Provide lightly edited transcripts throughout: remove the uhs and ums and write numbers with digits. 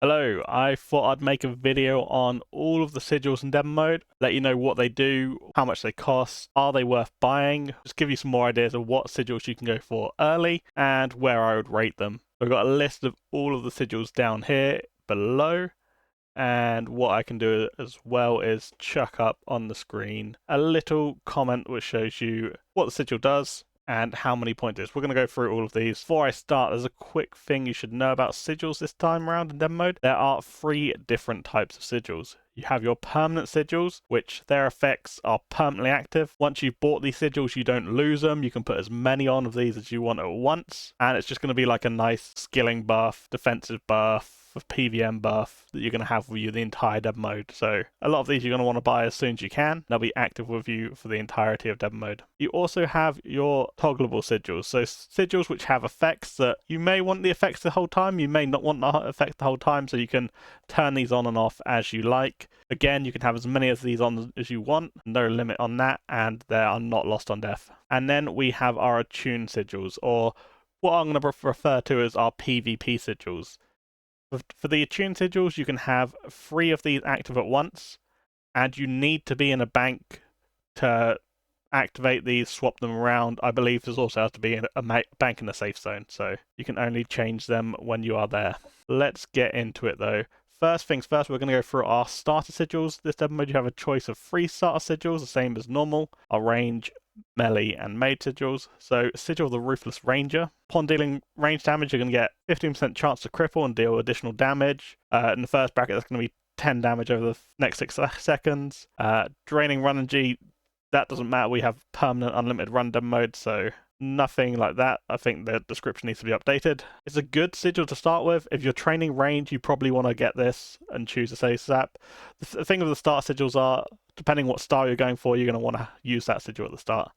Hello, I thought I'd make a video on all of the sigils in demo mode, let you know what they do, how much they cost, are they worth buying, just give you some more ideas of what sigils you can go for early, and where I would rate them. I've got a list of all of the sigils down here below, and what I can do as well is chuck up on the screen a little comment which shows you what the sigil does, and how many points it is. We're going to go through all of these. Before I start, there's a quick thing you should know about sigils this time around in demo mode. There are 3 different types of sigils. You have your permanent sigils, which their effects are permanently active. Once you've bought these sigils, you don't lose them. You can put as many on of these as you want at once, and it's just going to be like a nice skilling buff, defensive buff, PVM buff that you're going to have with you the entire demo mode. So a lot of these you're going to want to buy as soon as you can. They'll be active with you for the entirety of demo mode. You also have your toggleable sigils. So sigils which have effects that you may want the effects the whole time, you may not want the effect the whole time, so you can turn these on and off as you like. Again, you can have as many of these on as you want, no limit on that, and they are not lost on death. And then we have our attuned sigils, or what I'm going to refer to as our PvP sigils. For the attuned sigils, you can have 3 of these active at once, and you need to be in a bank to activate these, swap them around. I believe there's also has to be a bank in a safe zone, so you can only change them when you are there. Let's get into it though. First things first, we're going to go through our starter sigils. This demo mode you have a choice of 3 starter sigils, the same as normal. Our range, melee, and mage sigils. So Sigil of the Ruthless Ranger. Upon dealing range damage, you're going to get 15% chance to cripple and deal additional damage. In the first bracket, that's going to be 10 damage over the next 6 seconds. Draining run energy, that doesn't matter. We have permanent unlimited run demo mode, so nothing like that. I think the description needs to be updated. It's a good sigil to start with. If you're training range, you probably want to get this and choose a safe zap. The thing with the start sigils are, depending what style you're going for, you're going to want to use that sigil at the start.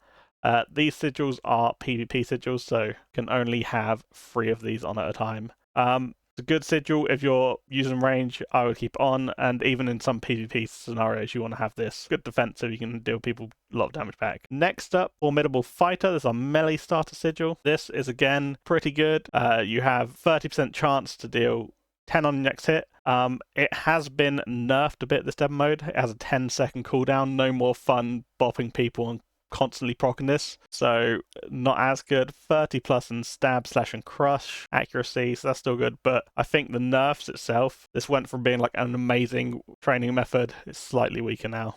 These sigils are PvP sigils, so you can only have 3 of these on at a time. It's a good sigil if you're using range. I would keep on, and even in some PvP scenarios you want to have this. Good defense so you can deal people a lot of damage back. Next up, Formidable Fighter. This is our melee starter sigil. This is again pretty good. You have 30% chance to deal 10 on your next hit. It has been nerfed a bit this demo mode. It has a 10-second cooldown. No more fun bopping people and constantly proccing this, so not as good. 30 plus in stab, slash, and crush accuracy, so that's still good, but I think the nerfs itself, this went from being like an amazing training method, it's slightly weaker now.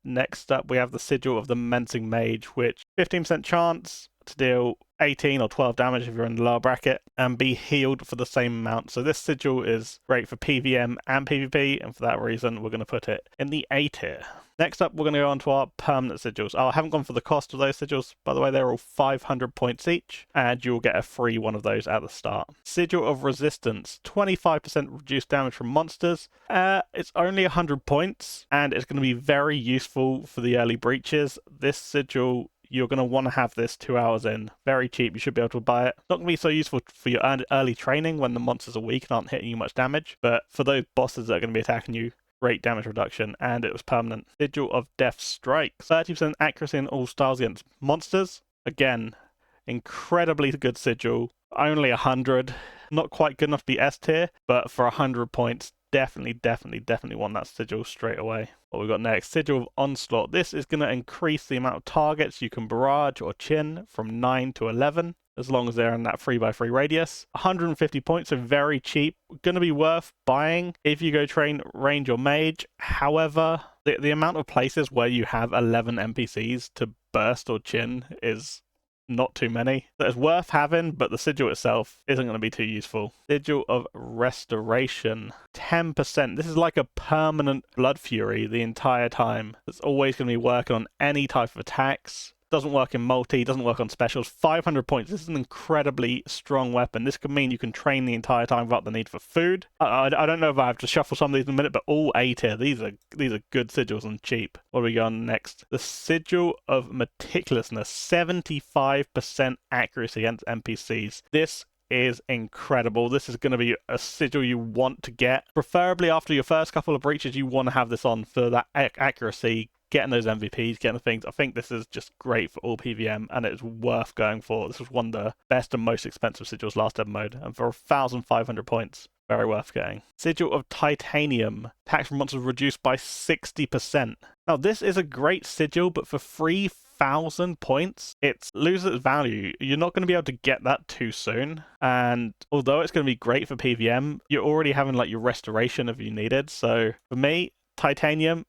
Next up, we have the Sigil of the Menacing Mage, which 15% chance to deal 18 or 12 damage if you're in the lower bracket, and be healed for the same amount. So this sigil is great for PVM and PvP, and for that reason we're going to put it in the A tier. Next up, we're going to go on to our permanent sigils. I haven't gone for the cost of those sigils, by the way. They're all 500 points each, and you'll get a free one of those at the start. Sigil of Resistance, 25% reduced damage from monsters. It's only 100 points, and it's going to be very useful for the early breaches. This sigil, you're going to want to have this 2 hours in. Very cheap, you should be able to buy it. Not going to be so useful for your early training when the monsters are weak and aren't hitting you much damage, but for those bosses that are going to be attacking you, great damage reduction, and it was permanent. Sigil of Death Strike, 30% accuracy in all styles against monsters. Again, incredibly good sigil. Only 100, not quite good enough to be S tier, but for 100 points, definitely want that sigil straight away. What we got next, Sigil of Onslaught. This is going to increase the amount of targets you can barrage or chin from 9 to 11, as long as they're in that 3x3 radius. 150 points, so very cheap. Going to be worth buying if you go train range or mage. However, the amount of places where you have 11 NPCs to burst or chin is not too many. So it's worth having, but the sigil itself isn't going to be too useful. Sigil of Restoration, 10%. This is like a permanent Blood Fury the entire time. It's always going to be working on any type of attacks. Doesn't work in multi, doesn't work on specials. 500 points. This is an incredibly strong weapon. This could mean you can train the entire time without the need for food. I don't know if I have to shuffle some of these in a minute, but all A tier. These are good sigils and cheap. What do we got next? The Sigil of Meticulousness, 75% accuracy against NPCs. This is incredible. This is going to be a sigil you want to get. Preferably after your first couple of breaches, you want to have this on for that accuracy, getting those MVPs, getting the things. I think this is just great for all PVM, and it's worth going for. This was one of the best and most expensive sigils last demo mode, and for 1,500 points, Very worth getting. Sigil of Titanium. Attacks from monsters reduced by 60%. Now, this is a great sigil, but for 3,000 points, it loses its value. You're not going to be able to get that too soon. And although it's going to be great for PVM, you're already having like your restoration if you needed. So for me, Titanium,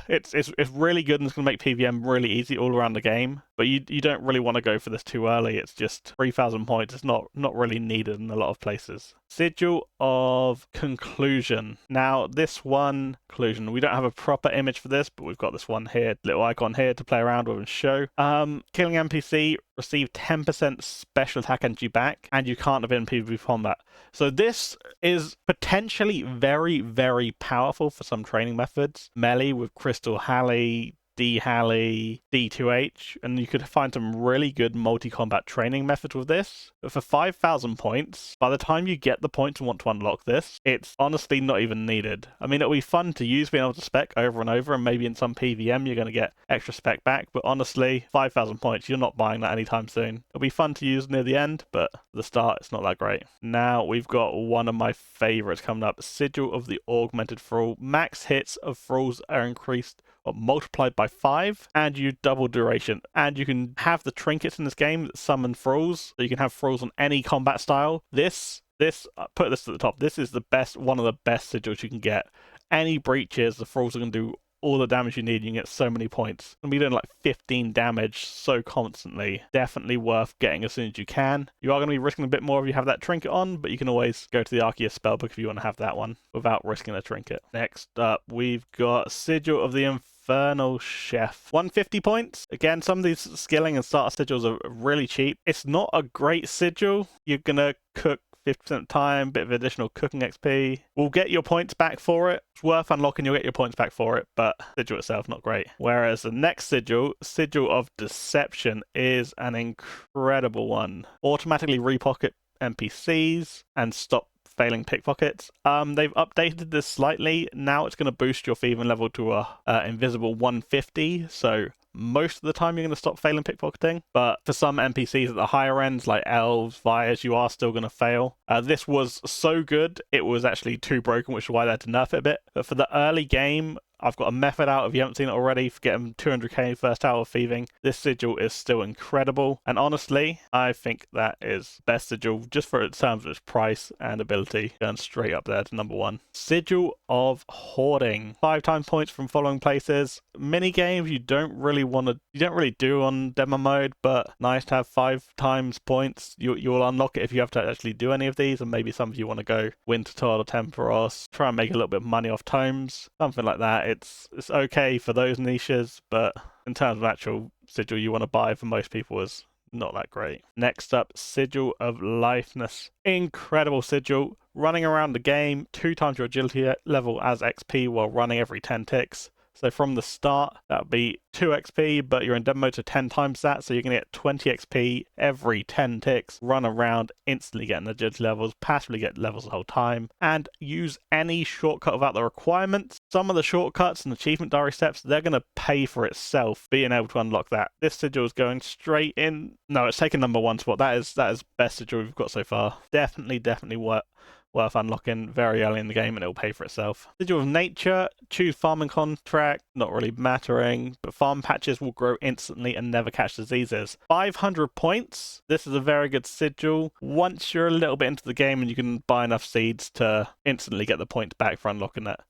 it's really good and it's going to make PVM really easy all around the game. But you don't really want to go for this too early. It's just 3,000 points. It's not really needed in a lot of places. Sigil of Conclusion. Now, this one, Conclusion, we don't have a proper image for this, but we've got this one here, little icon here to play around with and show. Killing NPC, receive 10% special attack energy back, and you can't have it in PvP combat. So this is potentially very, very powerful for some training methods. Melee with Crystal Halley, D-Halley, D2H, and you could find some really good multi-combat training methods with this. But for 5,000 points, by the time you get the points and want to unlock this, it's honestly not even needed. I mean, it'll be fun to use being able to spec over and over, and maybe in some PVM you're going to get extra spec back, but honestly, 5,000 points, you're not buying that anytime soon. It'll be fun to use near the end, but at the start, it's not that great. Now, we've got one of my favorites coming up, Sigil of the Augmented Thrall. Max hits of thralls are increased or multiplied by 5, and you double duration. And you can have the trinkets in this game that summon thralls, so you can have thralls on any combat style. This put this at the top. This is the best, one of the best sigils you can get. Any breaches, the thralls are going to do all the damage you need. You can get so many points. And be doing like 15 damage so constantly. Definitely worth getting as soon as you can. You are going to be risking a bit more if you have that trinket on, but you can always go to the Arceus spellbook if you want to have that one without risking a trinket. Next up, we've got Sigil of the Infernal Chef. 150 points. Again, some of these skilling and starter sigils are really cheap. It's not a great sigil. You're going to cook 50% time, bit of additional cooking XP. We'll get your points back for it. It's worth unlocking, you'll get your points back for it, but sigil itself, not great. Whereas the next sigil, Sigil of Deception, is an incredible one. Automatically repocket NPCs and stop failing pickpockets. They've updated this slightly. Now it's going to boost your thieving level to a invisible 150, so most of the time you're going to stop failing pickpocketing, but for some NPCs at the higher ends, like elves, Vyres, you are still going to fail. This was so good, it was actually too broken, which is why they had to nerf it a bit. But for the early game, I've got a method out if you haven't seen it already for getting 200k first hour of thieving. This sigil is still incredible, and honestly, I think that is best sigil just for its terms of its price and ability, going straight up there to number 1. Sigil of Hoarding. 5 times points from following places. Mini games you don't really do on demo mode, but nice to have 5 times points. You'll unlock it if you have to actually do any of these, and maybe some of you want to go Winter Toil or Temporos, try and make a little bit of money off tomes, something like that. It's okay for those niches, but in terms of actual sigil you want to buy, for most people is not that great. Next up, Sigil of Litheness. Incredible sigil. Running around the game, 2 times your agility level as XP while running every 10 ticks. So from the start, that would be 2 XP, but you're in demo mode to 10 times that, so you're going to get 20 XP every 10 ticks, run around, instantly getting agility levels, passively get levels the whole time, and use any shortcut without the requirements. Some of the shortcuts and achievement diary steps, they're going to pay for itself, being able to unlock that. This sigil is going straight in. No, it's taking number 1 spot. That is best sigil we've got so far. Definitely worth unlocking very early in the game, and it'll pay for itself. Sigil of Nature, choose farming contract, not really mattering, but farm patches will grow instantly and never catch diseases. 500 points. This is a very good sigil. Once you're a little bit into the game and you can buy enough seeds to instantly get the points back for unlocking it.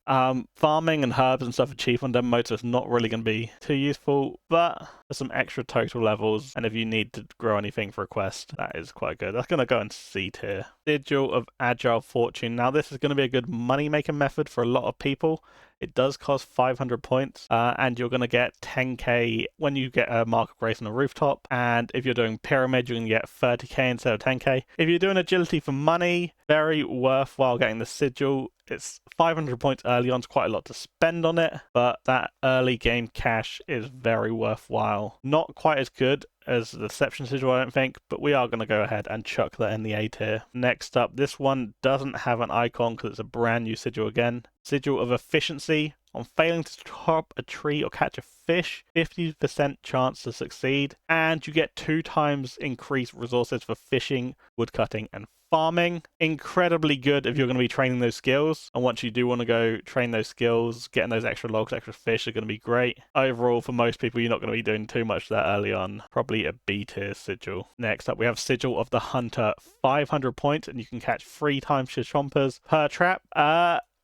Farming and herbs and stuff are cheap on demo mode, so it's not really going to be too useful, but for some extra total levels, and if you need to grow anything for a quest, that is quite good. That's going to go in C tier. Sigil of Agile Fortune. Now this is going to be a good money making method for a lot of people. It does cost 500 points, and you're going to get 10k when you get a Mark of Grace on a rooftop, and if you're doing Pyramid, you're going to get 30k instead of 10k. If you're doing Agility for money, very worthwhile getting the sigil. It's 500 points early on, it's quite a lot to spend on it, but that early game cash is very worthwhile. Not quite as good as the Deception sigil, I don't think, but we are going to go ahead and chuck that in the A tier. Next up, this one doesn't have an icon because it's a brand new sigil again. Sigil of Efficiency. On failing to top a tree or catch a fish, 50% chance to succeed, and you get 2 times increased resources for fishing, woodcutting, and farming, incredibly good if you're going to be training those skills. And once you do want to go train those skills, getting those extra logs, extra fish are going to be great. Overall, for most people, you're not going to be doing too much that early on. Probably a B tier sigil. Next up, we have Sigil of the Hunter, 500 points, and you can catch 3 times chompers per trap.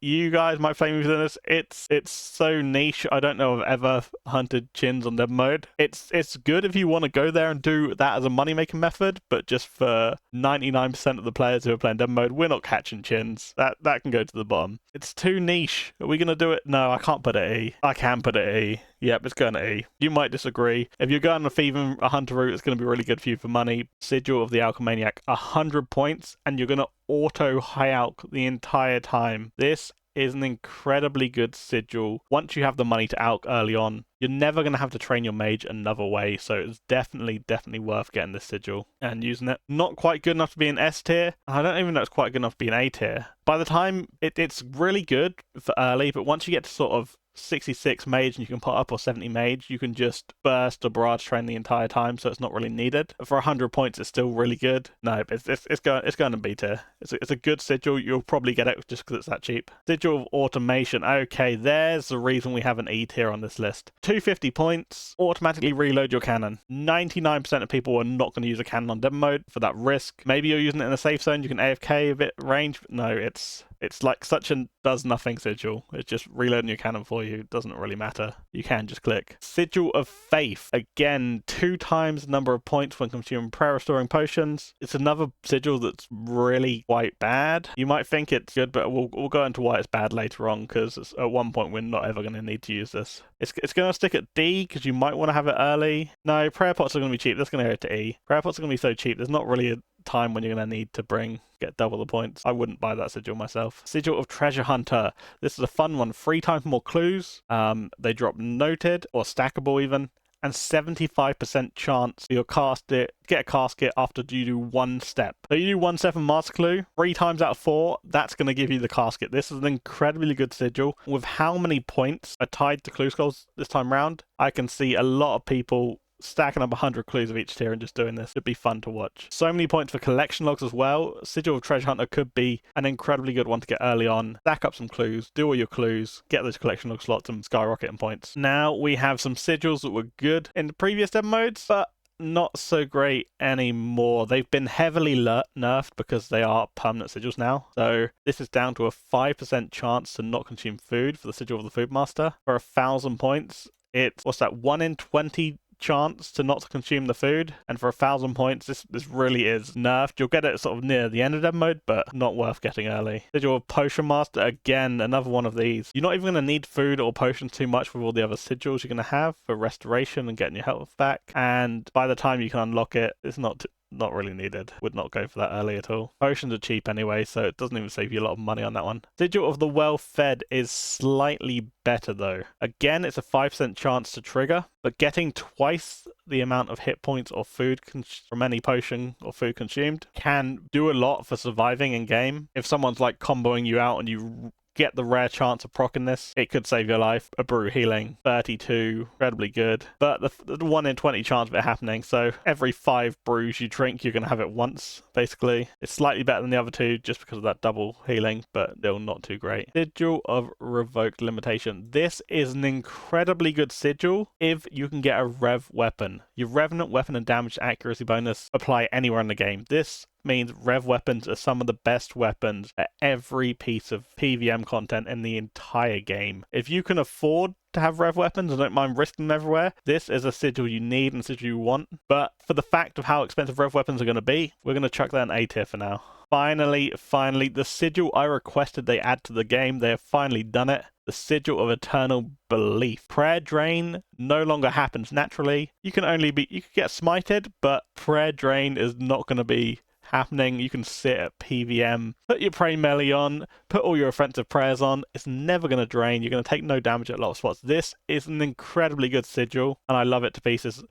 You guys might flame me for this. It's so niche. I don't know if I've ever hunted chins on dev mode. It's good if you want to go there and do that as a money-making method, but just for 99% of the players who are playing dev mode, we're not catching chins. That can go to the bottom. It's too niche. Are we going to do it? No, I can't put it E. I can put it E. Yep, it's going to E. You might disagree. If you're going a thieving, a hunter route, it's going to be really good for you for money. Sigil of the Alchemaniac, 100 points, and you're going to auto high alch the entire time. This is an incredibly good sigil. Once you have the money to alch early on, you're never going to have to train your mage another way, so it's definitely worth getting this sigil and using it. Not quite good enough to be an S tier. I don't even know it's quite good enough to be an A tier. By the time, it's really good for early, but once you get to sort of 66 mage and you can put up, or 70 mage, you can just burst or barrage train the entire time, so it's not really needed. For 100 points, it's still really good. No, it's going to be tier. It's a good sigil. You'll probably get it just because it's that cheap. Sigil of Automation. Okay, there's the reason we have an E tier on this list. 250 points, automatically reload your cannon. 99% of people are not going to use a cannon on demo mode for that risk. Maybe you're using it in a safe zone, you can AFK a bit range, but no, it's like such a does nothing sigil. It's just reloading your cannon for you. It doesn't really matter. You can just click. Sigil of Faith. Again, 2 times the number of points when consuming prayer restoring potions. It's another sigil that's really quite bad. You might think it's good, but we'll go into why it's bad later on, because at one point we're not ever going to need to use this. It's going to stick at D because you might want to have it early. No, prayer pots are going to be cheap. That's going to go to E. Prayer pots are going to be so cheap. There's not really a time when you're going to need to get double the points. I wouldn't buy that sigil myself. Sigil of Treasure Hunter. This is a fun one. 3 times more clues. They drop noted or stackable even, and 75% chance you'll get a casket after you do 1 step. So you do 1 step and master clue, 3 times out of 4, that's going to give you the casket. This is an incredibly good sigil. With how many points are tied to clue skulls this time round, I can see a lot of people stacking up 100 clues of each tier and just doing this. It'd be fun to watch. So many points for collection logs as well. Sigil of Treasure Hunter could be an incredibly good one to get early on. Stack up some clues, do all your clues, get those collection log slots and skyrocket in points. Now we have some sigils that were good in the previous demo modes, but not so great anymore. They've been heavily nerfed because they are permanent sigils now. So this is down to a 5% chance to not consume food for the Sigil of the Food Master. For 1,000 points, it's, 1 in 20 chance to not consume the food, and for 1,000 points this really is nerfed. You'll get it sort of near the end of demo mode, but not worth getting early. Sigil of Potion Master, again another one of these. You're not even going to need food or potions too much with all the other sigils you're going to have for restoration and getting your health back, and by the time you can unlock it, it's not really needed. Would not go for that early at all. Potions are cheap anyway, so it doesn't even save you a lot of money on that one. Sigil of the Well-Fed is slightly better though. Again, it's a 5% chance to trigger, but getting twice the amount of hit points or food from any potion or food consumed can do a lot for surviving in game. If someone's like comboing you out and you get the rare chance of proccing this, it could save your life. A brew healing, 32, incredibly good. But the 1 in 20 chance of it happening, so every 5 brews you drink, you're going to have it once, basically. It's slightly better than the other 2 just because of that double healing, but still not too great. Sigil of Revoked Limitation. This is an incredibly good sigil if you can get a rev weapon. Your Revenant weapon and damage accuracy bonus apply anywhere in the game. This means rev weapons are some of the best weapons at every piece of PVM content in the entire game. If you can afford to have rev weapons and don't mind risking them everywhere, this is a sigil you need and a sigil you want. But for the fact of how expensive rev weapons are going to be, we're going to chuck that in A tier for now. Finally, the sigil I requested they add to the game, they have finally done it. The Sigil of Eternal Belief. Prayer Drain no longer happens naturally. You can get smited, but Prayer Drain is not going to be happening. You can sit at PVM, put your pray melee on, put all your offensive prayers on. It's never going to drain. You're going to take no damage at a lot of spots. This is an incredibly good sigil, and I love it to pieces.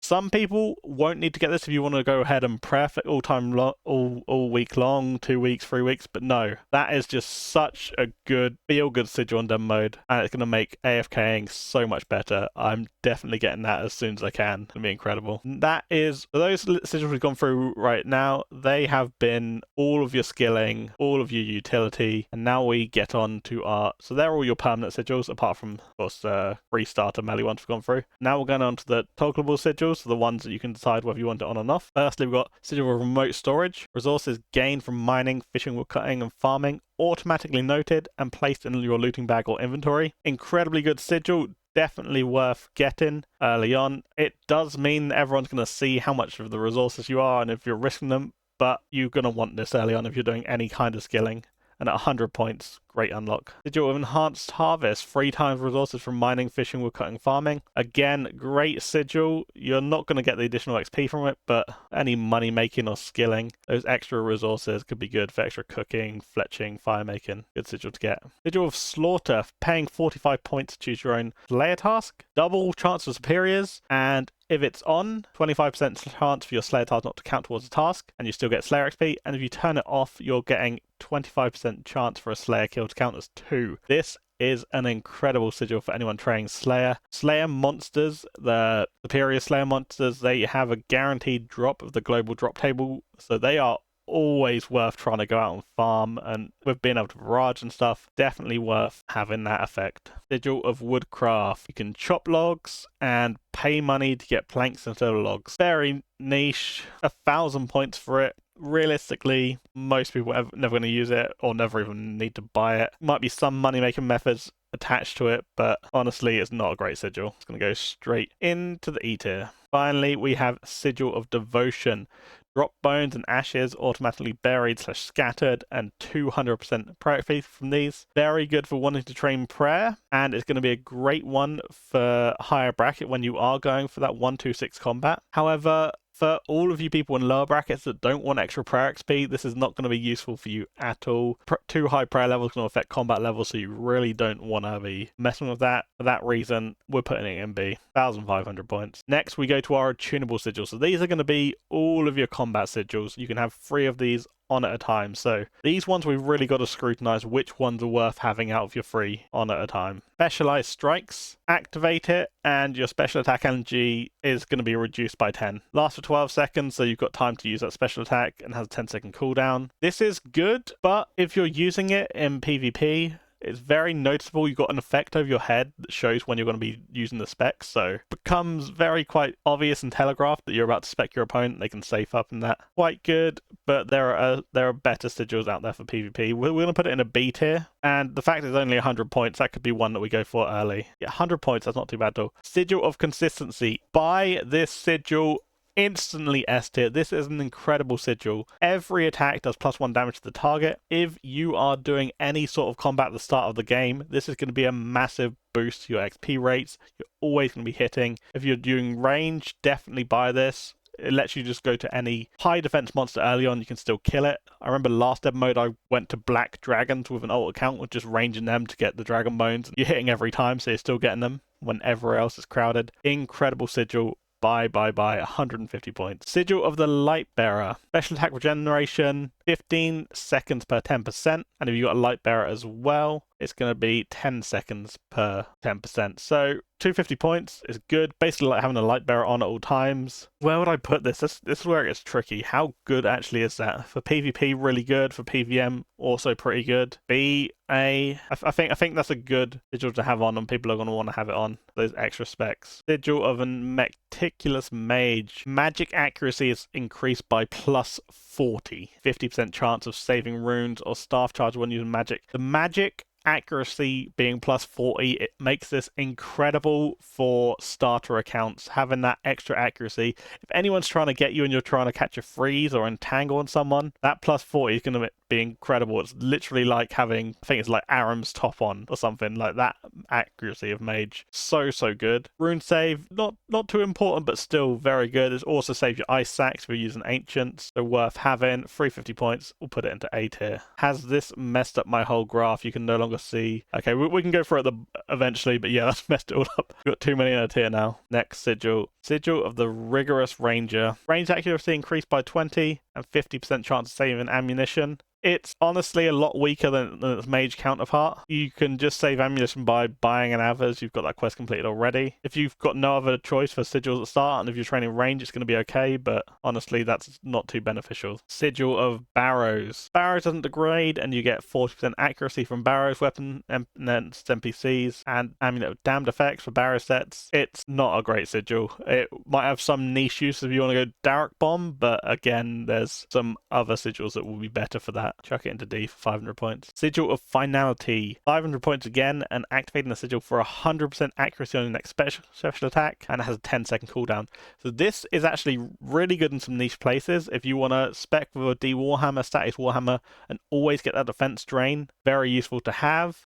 Some people won't need to get this if you want to go ahead and prep it all week long, 2 weeks, 3 weeks, but no, that is just such a good feel-good sigil on demo mode, and it's going to make AFKing so much better. I'm definitely getting that as soon as I can. It's going to be incredible. That is, for those sigils we've gone through right now, they have been all of your skilling, all of your utility, and now we get on to our, so they're all your permanent sigils, apart from, of course, 3 starter melee ones we've gone through. Now we're going on to the toggleable sigils, so the ones that you can decide whether you want it on or not. Firstly, we've got sigil of remote storage. Resources gained from mining, fishing, woodcutting, and farming automatically noted and placed in your looting bag or inventory. Incredibly good sigil. Definitely worth getting early on. It does mean that everyone's going to see how much of the resources you are and if you're risking them, but you're going to want this early on if you're doing any kind of skilling. And at 100 points, great unlock. Sigil of Enhanced Harvest, 3 times resources from mining, fishing, woodcutting, farming. Again, great sigil. You're not going to get the additional XP from it, but any money making or skilling, those extra resources could be good for extra cooking, fletching, fire making. Good sigil to get. Sigil of Slaughter, paying 45 points to choose your own Slayer task. Double chance for superiors, and if it's on, 25% chance for your Slayer task not to count towards the task, and you still get Slayer XP. And if you turn it off, you're getting 25% chance for a Slayer kill to count as 2. This is an incredible sigil for anyone training Slayer. Slayer monsters, the superior Slayer monsters, they have a guaranteed drop of the global drop table, so they are always worth trying to go out and farm, and with being able to barrage and stuff, definitely worth having that effect. Sigil of Woodcraft. You can chop logs and pay money to get planks instead of logs. Very niche. 1,000 points for it. Realistically, most people are never going to use it or never even need to buy it. Might be some money making methods attached to it, but honestly, it's not a great sigil. It's going to go straight into the E tier. Finally, we have Sigil of Devotion. Drop bones and ashes automatically buried / scattered, and 200% prayer faith from these. Very good for wanting to train prayer, and it's going to be a great one for higher bracket when you are going for that 1-2-6 combat. However, for all of you people in lower brackets that don't want extra prayer XP, this is not going to be useful for you at all. Too high prayer levels can affect combat levels, so you really don't want to be messing with that. For that reason, we're putting it in B. 1,500 points. Next, we go to our tunable sigils. So these are going to be all of your combat sigils. You can have 3 of these on at a time. So these ones we've really got to scrutinize which ones are worth having out of your 3 on at a time. Specialized strikes, activate it, and your special attack energy is going to be reduced by 10. Lasts for 12 seconds, so you've got time to use that special attack and has a 10-second cooldown. This is good, but if you're using it in PvP, it's very noticeable. You've got an effect over your head that shows when you're going to be using the specs, so it becomes quite obvious and telegraphed that you're about to spec your opponent. They can safe up in that. Quite good, but there are better sigils out there for PvP. We're going to put it in a B tier, and the fact it's only 100 points, that could be one that we go for early. Yeah, 100 points, that's not too bad at all. Sigil of Consistency. Buy this sigil instantly S tier. This is an incredible sigil. Every attack does +1 damage to the target. If you are doing any sort of combat at the start of the game, this is going to be a massive boost to your XP rates. You're always going to be hitting. If you're doing range, definitely buy this. It lets you just go to any high defense monster early on, you can still kill it. I remember last demo mode I went to black dragons with an alt account with just ranging them to get the dragon bones. You're hitting every time, so you're still getting them when everywhere else is crowded. Incredible sigil. Buy, 150 points. Sigil of the Lightbearer. Special attack regeneration, 15 seconds per 10%. And if you got a Lightbearer as well, it's going to be 10 seconds per 10%. So 250 points is good. Basically like having a Lightbearer on at all times. Where would I put this? This is where it gets tricky. How good actually is that? For PvP, really good. For PvM, also pretty good. I think that's a good sigil to have on, and people are going to want to have it on. Those extra specs. Sigil of a Meticulous Mage. Magic accuracy is increased by +40. 50% chance of saving runes or staff charge when using magic. The magic accuracy being +40, it makes this incredible for starter accounts, having that extra accuracy. If anyone's trying to get you and you're trying to catch a freeze or entangle on someone, that +40 is going to be incredible. It's literally like having, I think it's like Aram's top on or something like that. Accuracy of mage, so good. Rune save, not too important, but still very good. It also saves your ice sacks if you're using ancients, so worth having. 350 points, we'll put it into A tier. Has this messed up my whole graph? You can no longer see. Okay, we can go for it eventually, but yeah, that's messed it all up. We've got too many in a tier now. Next, Sigil. Sigil of the Rigorous Ranger. Range accuracy increased by 20 and 50% chance of saving ammunition. It's honestly a lot weaker than its mage counterpart. You can just save ammunition by buying an Avers. You've got that quest completed already. If you've got no other choice for sigils at the start, and if you're training range, it's going to be okay, but honestly, that's not too beneficial. Sigil of Barrows. Barrows doesn't degrade, and you get 40% accuracy from Barrows weapon, and then NPCs, and Amulet of Damned effects for Barrow sets. It's not a great sigil. It might have some niche use if you want to go Dark Bomb, but again, there's some other sigils that will be better for that. Chuck it into D for 500 points. Sigil of Finality. 500 points again, and activating the sigil for 100% accuracy on your next special attack, and it has a 10-second cooldown. So this is actually really good in some niche places. If you want to spec with a D Warhammer, status Warhammer, and always get that defense drain, very useful to have.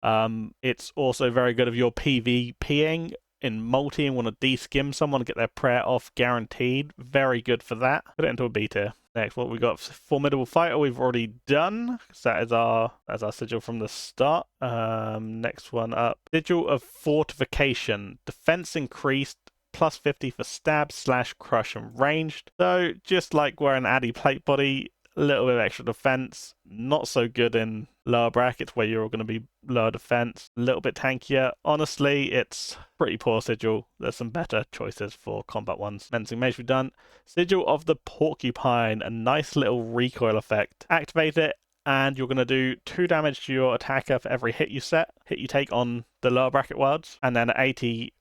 It's also very good if you're PvPing in multi and want to de-skim someone and get their prayer off guaranteed. Very good for that. Put it into a B tier. Next, what we got? Formidable Fighter we've already done, because that is our sigil from the start. Next one up. Sigil of Fortification. Defense increased, plus 50 for stab, slash, crush, and ranged. So just like wearing Addy plate body, a little bit of extra defense. Not so good in lower brackets where you're going to be lower defense. A little bit tankier. Honestly, it's pretty poor sigil. There's some better choices for combat ones. Mensing Mage we've done. Sigil of the Porcupine. A nice little recoil effect. Activate it, and you're going to do 2 damage to your attacker for every hit you take on the lower bracket worlds. And then at 81+,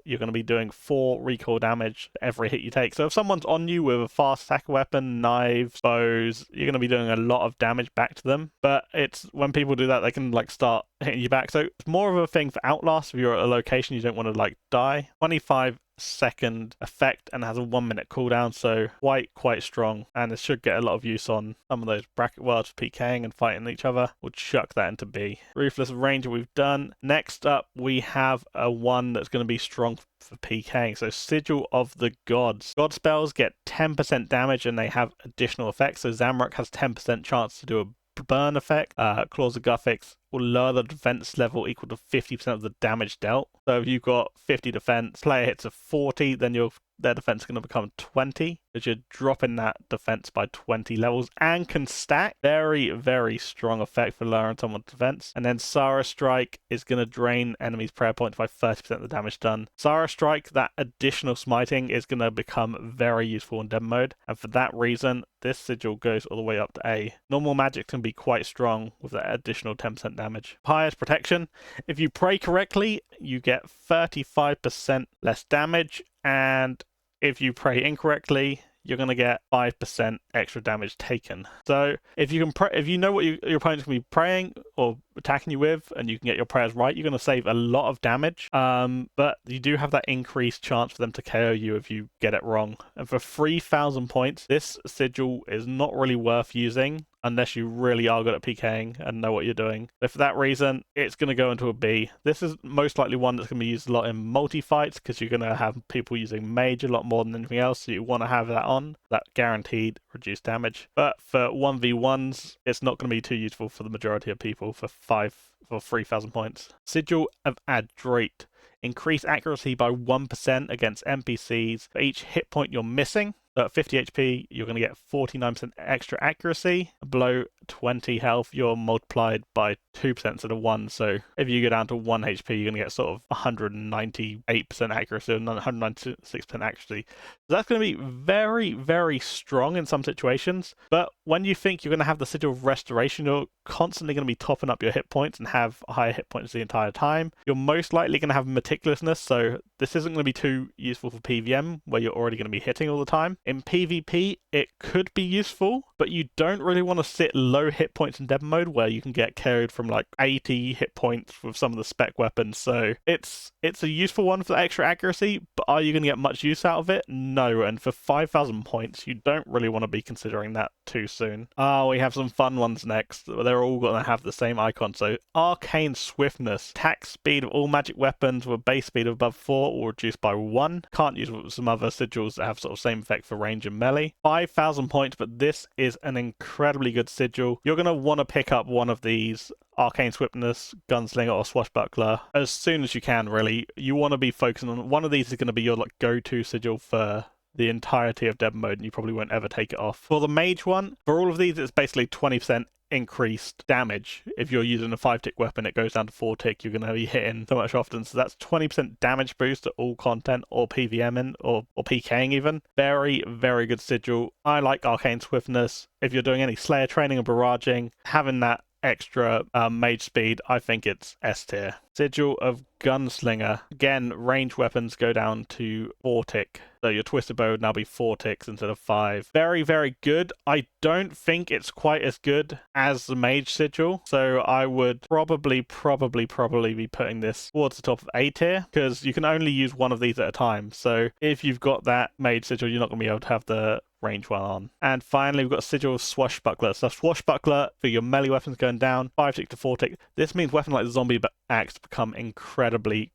you're going to be doing 4 recoil damage every hit you take. So if someone's on you with a fast attack weapon, knives, bows, you're going to be doing a lot of damage back to them. But it's when people do that, they can like start hitting you back. So it's more of a thing for Outlast if you're at a location you don't want to like die. 25-second effect and has a 1-minute cooldown, so quite strong, and it should get a lot of use on some of those bracket worlds for PKing and fighting each other. We'll chuck that into B. Ruthless Ranger we've done. Next up we have a one that's going to be strong for PKing, so Sigil of the Gods. God spells get 10% damage and they have additional effects, so Zamorak has 10% chance to do a burn effect. Claws of Guthix will lower the defense level equal to 50% of the damage dealt. So if you've got 50 defense, player hits a 40, then their defense is going to become 20, because you're dropping that defense by 20 levels and can stack. Very strong effect for lowering someone's defense. And then Sarah Strike is going to drain enemies' prayer points by 30% of the damage done. Sarah Strike, that additional smiting, is going to become very useful in demo mode, and for that reason, this sigil goes all the way up to A. Normal magic can be quite strong with that additional 10% damage. Pious Protection. If you pray correctly, you get 35% less damage, and if you pray incorrectly, you're going to get 5% extra damage taken. So if you can if you know what your opponent's going to be praying or attacking you with, and you can get your prayers right, you're going to save a lot of damage. But you do have that increased chance for them to KO you if you get it wrong. And for 3,000 points, this sigil is not really worth using unless you really are good at PKing and know what you're doing. So for that reason, it's going to go into a B. This is most likely one that's going to be used a lot in multi-fights, because you're going to have people using mage a lot more than anything else, so you want to have that on, that guaranteed reduced damage. But for 1v1s, it's not going to be too useful for the majority of people for 3,000 points. Sigil of Adroit. Increase accuracy by 1% against NPCs for each hit point you're missing. So at 50 HP, you're going to get 49% extra accuracy. Below 20 health, you're multiplied by 2% instead of 1. So if you go down to 1 HP, you're going to get sort of 198% accuracy and 196% accuracy. So that's going to be very strong in some situations. But when you think you're going to have the Sigil of Restoration, you're constantly going to be topping up your hit points and have higher hit points the entire time. You're most likely going to have meticulousness, so this isn't going to be too useful for PVM, where you're already going to be hitting all the time. In PvP, it could be useful, but you don't really want to sit low hit points in demo mode where you can get carried from like 80 hit points with some of the spec weapons. So it's a useful one for the extra accuracy, but are you going to get much use out of it? No, and for 5,000 points, you don't really want to be considering that too soon. We have some fun ones next. They're all going to have the same icon. So Arcane Swiftness. Attack speed of all magic weapons with a base speed of above 4 or reduced by 1. Can't use some other sigils that have sort of same effect for range and melee. 5,000 points, but this is an incredibly good sigil. You're going to want to pick up one of these, Arcane Swiftness, Gunslinger, or Swashbuckler, as soon as you can, really. You want to be focusing on one of these. Is going to be your like go-to sigil for the entirety of demo mode, and you probably won't ever take it off. For the mage one, for all of these, it's basically 20% increased damage. If you're using a 5-tick weapon, it goes down to 4-tick. You're going to be hitting so much often. So that's 20% damage boost to all content, or PVMing, or PKing even. Very, very good sigil. I like Arcane Swiftness. If you're doing any Slayer training or barraging, having that extra mage speed, I think it's S tier. Sigil of Gunslinger. Again, range weapons go down to 4-tick. So your twisted bow would now be 4 ticks instead of 5. Very, very good. I don't think it's quite as good as the mage sigil. So I would probably be putting this towards the top of A tier, because you can only use one of these at a time. So if you've got that mage sigil, you're not going to be able to have the range one on. And finally, we've got a sigil of Swashbuckler. So Swashbuckler for your melee weapons going down, 5-tick to 4-tick. This means weapons like the zombie axe become incredibly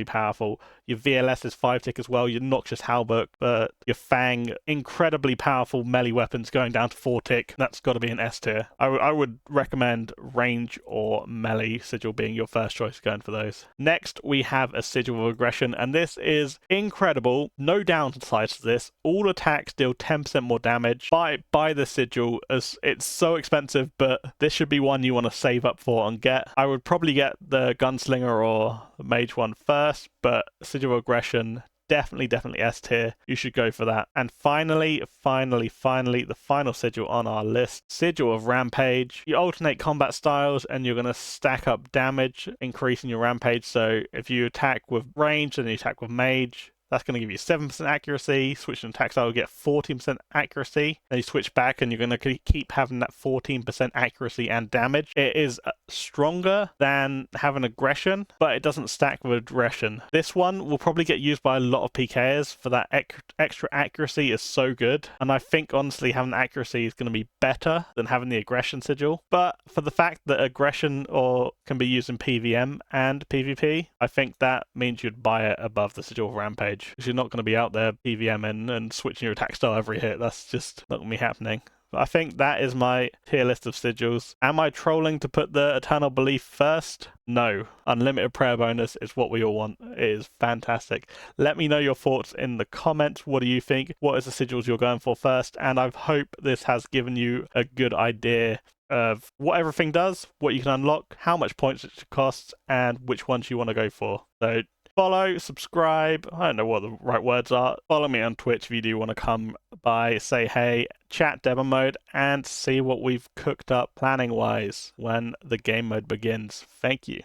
powerful. Your VLS is 5-tick as well. Your Noxious Halberd, your Fang, incredibly powerful melee weapons going down to 4-tick. That's got to be an S tier. I would recommend range or melee sigil being your first choice going for those. Next, we have a sigil of aggression, and this is incredible. No downsides to this. All attacks deal 10% more damage. Buy the sigil, as it's so expensive, but this should be one you want to save up for and get. I would probably get the Gunslinger or the Mage one first, but Sigil of Aggression, definitely S tier. You should go for that. And finally, the final sigil on our list, Sigil of Rampage. You alternate combat styles and you're going to stack up damage, increasing your rampage. So if you attack with range and you attack with mage, that's going to give you 7% accuracy. Switching attack style, you get 14% accuracy. Then you switch back and you're going to keep having that 14% accuracy and damage. It is stronger than having aggression, but it doesn't stack with aggression. This one will probably get used by a lot of PKers for that extra accuracy is so good. And I think honestly having accuracy is going to be better than having the aggression sigil. But for the fact that aggression can be used in PVM and PvP, I think that means you'd buy it above the Sigil of Rampage. Because you're not going to be out there PVMing and switching your attack style every hit. That's just not going to be happening. But I think that is my tier list of sigils. Am I trolling to put the Eternal Belief first? No. Unlimited prayer bonus is what we all want. It is fantastic. Let me know your thoughts in the comments. What do you think? What is the sigils you're going for first? And I hope this has given you a good idea of what everything does, what you can unlock, how much points it costs, and which ones you want to go for. So follow, subscribe, I don't know what the right words are. Follow me on Twitch if you do want to come by, say hey, chat demo mode, and see what we've cooked up planning wise when the game mode begins. Thank you.